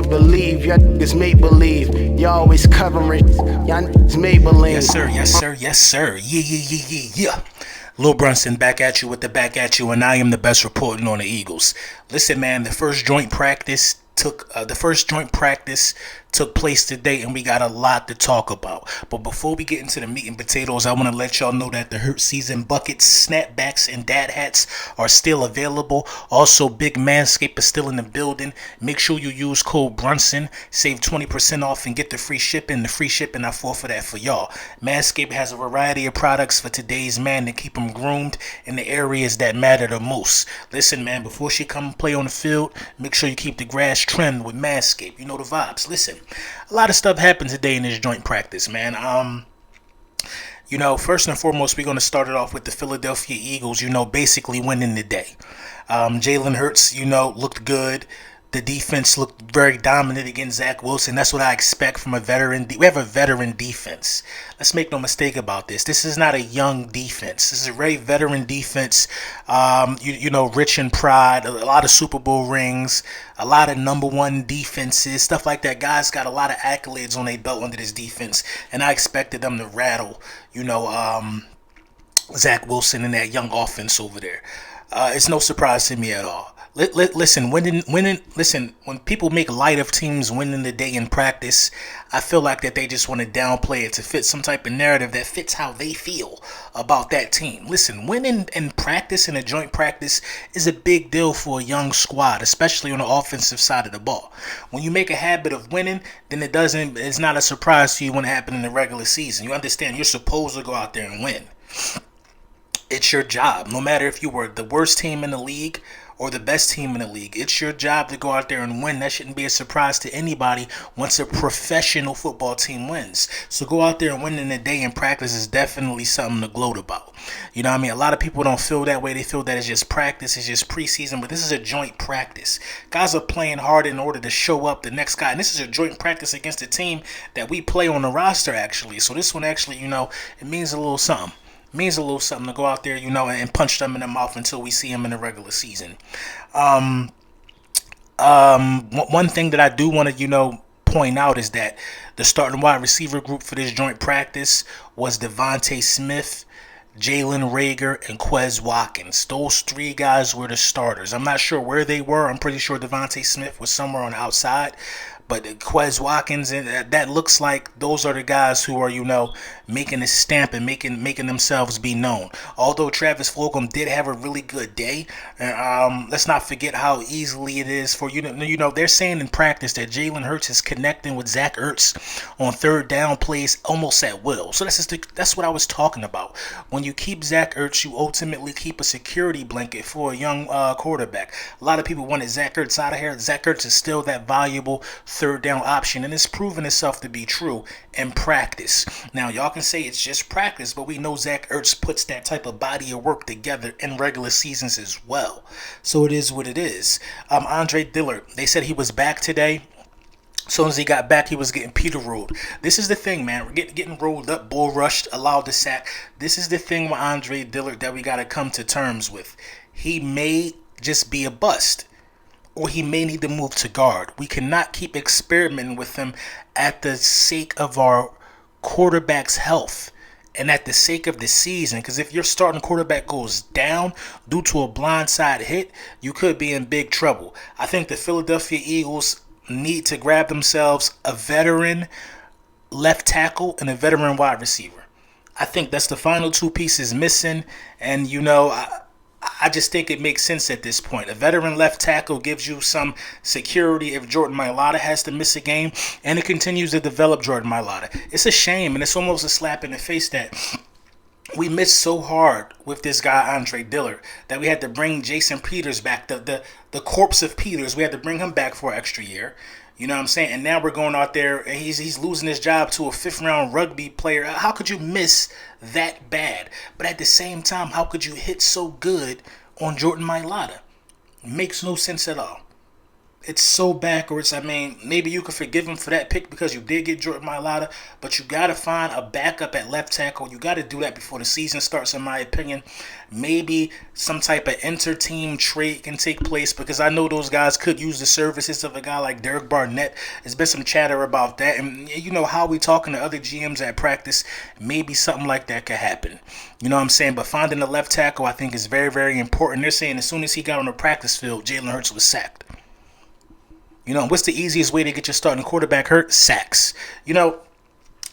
believe, y'all niggas make believe. Y'all always covering, y'all niggas Maybelline. Yes, sir, yes, sir, yes, sir. Yeah. Lil Brunson back at you with the back at you, and I am the best reporting on the Eagles. Listen, man, the first joint practice took place today, and we got a lot to talk about. But before we get into the meat and potatoes, I want to let y'all know that the Hurt Season buckets, snapbacks, and dad hats are still available. Also, Big Manscaped is still in the building. Make sure you use code Brunson, save 20% off, and get the free shipping. The free shipping, I for that for y'all. Manscaped has a variety of products for today's man to keep them groomed in the areas that matter the most. Listen, man, before she come play on the field, make sure you keep the grass trimmed with Manscaped. You know the vibes. Listen, a lot of stuff happened today in this joint practice, man. First and foremost, we're going to start it off with the Philadelphia Eagles, basically winning the day. Jalen Hurts, looked good. The defense looked very dominant against Zach Wilson. That's what I expect from a veteran. We have a veteran defense. Let's make no mistake about this. This is not a young defense. This is a very veteran defense. Rich in pride, a lot of Super Bowl rings, a lot of number one defenses, stuff like that. Guys got a lot of accolades on their belt under this defense, and I expected them to rattle, Zach Wilson and that young offense over there. It's no surprise to me at all. Listen, when people make light of teams winning the day in practice, I feel like that they just want to downplay it to fit some type of narrative that fits how they feel about that team. Listen, winning in practice, in a joint practice, is a big deal for a young squad, especially on the offensive side of the ball. When you make a habit of winning, then it's not a surprise to you when it happens in the regular season. You understand you're supposed to go out there and win. It's your job. No matter if you were the worst team in the league or the best team in the league, it's your job to go out there and win. That shouldn't be a surprise to anybody once a professional football team wins. So go out there and win in the day in practice is definitely something to gloat about. You know what I mean? A lot of people don't feel that way. They feel that it's just practice, it's just preseason, but this is a joint practice. Guys are playing hard in order to show up the next guy. And this is a joint practice against a team that we play on the roster, actually. So this one actually, it means a little something. Means a little something to go out there, and punch them in the mouth until we see them in the regular season. One thing that I do want to, point out is that the starting wide receiver group for this joint practice was Devontae Smith, Jalen Reagor, and Quez Watkins. Those three guys were the starters. I'm not sure where they were. I'm pretty sure Devontae Smith was somewhere on the outside. But Quez Watkins, and that looks like those are the guys who are, making a stamp and making themselves be known. Although Travis Fulgham did have a really good day, let's not forget how easily it is for they're saying in practice that Jalen Hurts is connecting with Zach Ertz on third down plays almost at will. So that's what I was talking about. When you keep Zach Ertz, you ultimately keep a security blanket for a young quarterback. A lot of people wanted Zach Ertz out of here. Zach Ertz is still that valuable third down option, and it's proven itself to be true in practice. Now, y'all can say it's just practice, but we know Zach Ertz puts that type of body of work together in regular seasons as well. So it is what it is. Andre Dillard, they said he was back today. As soon as he got back, he was getting Peter rolled. This is the thing, man. We're getting rolled up, bull rushed, allowed to sack. This is the thing with Andre Dillard that we got to come to terms with. He may just be a bust, or he may need to move to guard. We cannot keep experimenting with him at the sake of our quarterback's health and at the sake of the season. Because if your starting quarterback goes down due to a blindside hit, you could be in big trouble. I think the Philadelphia Eagles need to grab themselves a veteran left tackle and a veteran wide receiver. I think that's the final two pieces missing. And, I just think it makes sense at this point. A veteran left tackle gives you some security if Jordan Mailata has to miss a game, and it continues to develop Jordan Mailata. It's a shame, and it's almost a slap in the face that we missed so hard with this guy, Andre Dillard, that we had to bring Jason Peters back, the corpse of Peters. We had to bring him back for an extra year. You know what I'm saying? And now we're going out there and he's losing his job to a fifth-round rugby player. How could you miss that bad? But at the same time, how could you hit so good on Jordan Mailata? It makes no sense at all. It's so backwards. I mean, maybe you could forgive him for that pick because you did get Jordan Mailata, but you got to find a backup at left tackle. You got to do that before the season starts, in my opinion. Maybe some type of inter-team trade can take place because I know those guys could use the services of a guy like Derek Barnett. There's been some chatter about that, and you know how we talking to other GMs at practice. Maybe something like that could happen. You know what I'm saying? But finding a left tackle, I think, is very, very important. They're saying as soon as he got on the practice field, Jalen Hurts was sacked. You know, what's the easiest way to get your starting quarterback hurt? Sacks. You know,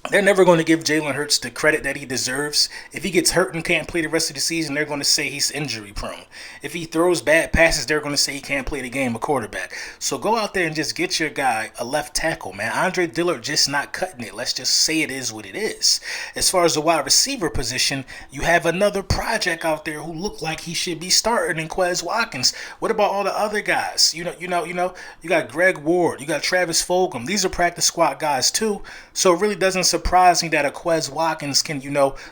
they're never going to give Jalen Hurts the credit that he deserves. If he gets hurt and can't play the rest of the season, they're going to say he's injury prone. If he throws bad passes, they're going to say he can't play the game of quarterback. So go out there and just get your guy a left tackle, man. Andre Dillard just not cutting it. Let's just say it is what it is. As far as the wide receiver position, you have another project out there who look like he should be starting in Quez Watkins. What about all the other guys? You got Greg Ward, you got Travis Fulgham. These are practice squad guys too. So it really doesn't surprise me that a Quez Watkins can,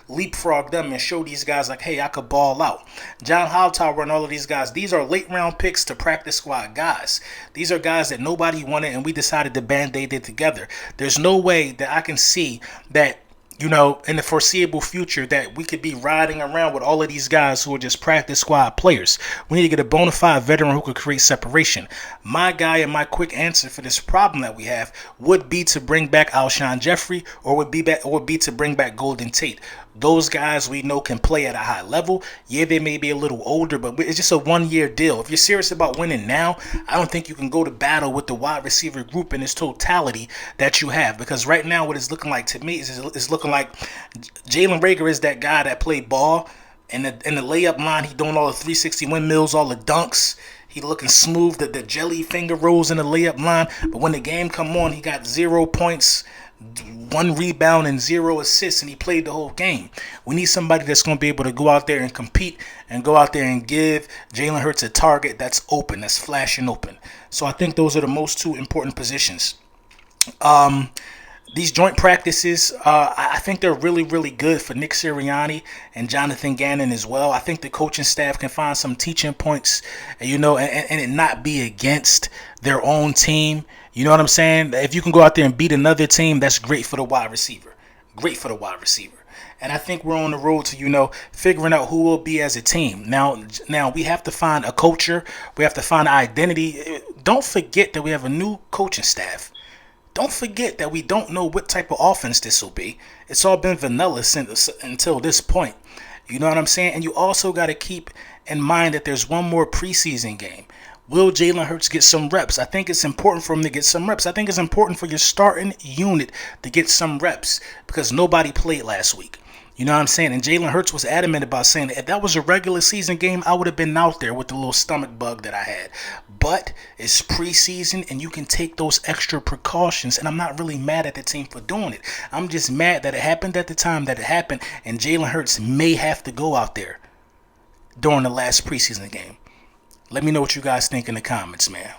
leapfrog them and show these guys like, hey, I could ball out. John Hightower and all of these guys, these are late round picks to practice squad guys. These are guys that nobody wanted and we decided to band-aid it together. There's no way that I can see that in the foreseeable future that we could be riding around with all of these guys who are just practice squad players. We need to get a bona fide veteran who could create separation. My guy and my quick answer for this problem that we have would be to bring back Alshon Jeffrey or would be to bring back Golden Tate. Those guys we know can play at a high level. Yeah, they may be a little older, but it's just a 1-year deal. If you're serious about winning now, I don't think you can go to battle with the wide receiver group in its totality that you have. Because right now what it's looking like to me is it's looking like Jalen Reagor is that guy that played ball. In the layup line, he doing all the 360 windmills, all the dunks. He looking smooth, the jelly finger rolls in the layup line. But when the game come on, he got 0 points, 1 rebound and 0 assists, and he played the whole game. We need somebody that's going to be able to go out there and compete and go out there and give Jalen Hurts a target that's open, that's flashing open. So I think those are the most two important positions. These joint practices, I think they're really, really good for Nick Sirianni and Jonathan Gannon as well. I think the coaching staff can find some teaching points, and it not be against their own team. You know what I'm saying? If you can go out there and beat another team, that's great for the wide receiver. Great for the wide receiver. And I think we're on the road to, figuring out who we'll be as a team. Now we have to find a culture. We have to find an identity. Don't forget that we have a new coaching staff. Don't forget that we don't know what type of offense this will be. It's all been vanilla until this point. You know what I'm saying? And you also got to keep in mind that there's one more preseason game. Will Jalen Hurts get some reps? I think it's important for him to get some reps. I think it's important for your starting unit to get some reps because nobody played last week. You know what I'm saying? And Jalen Hurts was adamant about saying that if that was a regular season game, I would have been out there with the little stomach bug that I had. But it's preseason and you can take those extra precautions. And I'm not really mad at the team for doing it. I'm just mad that it happened at the time that it happened. And Jalen Hurts may have to go out there during the last preseason game. Let me know what you guys think in the comments, man.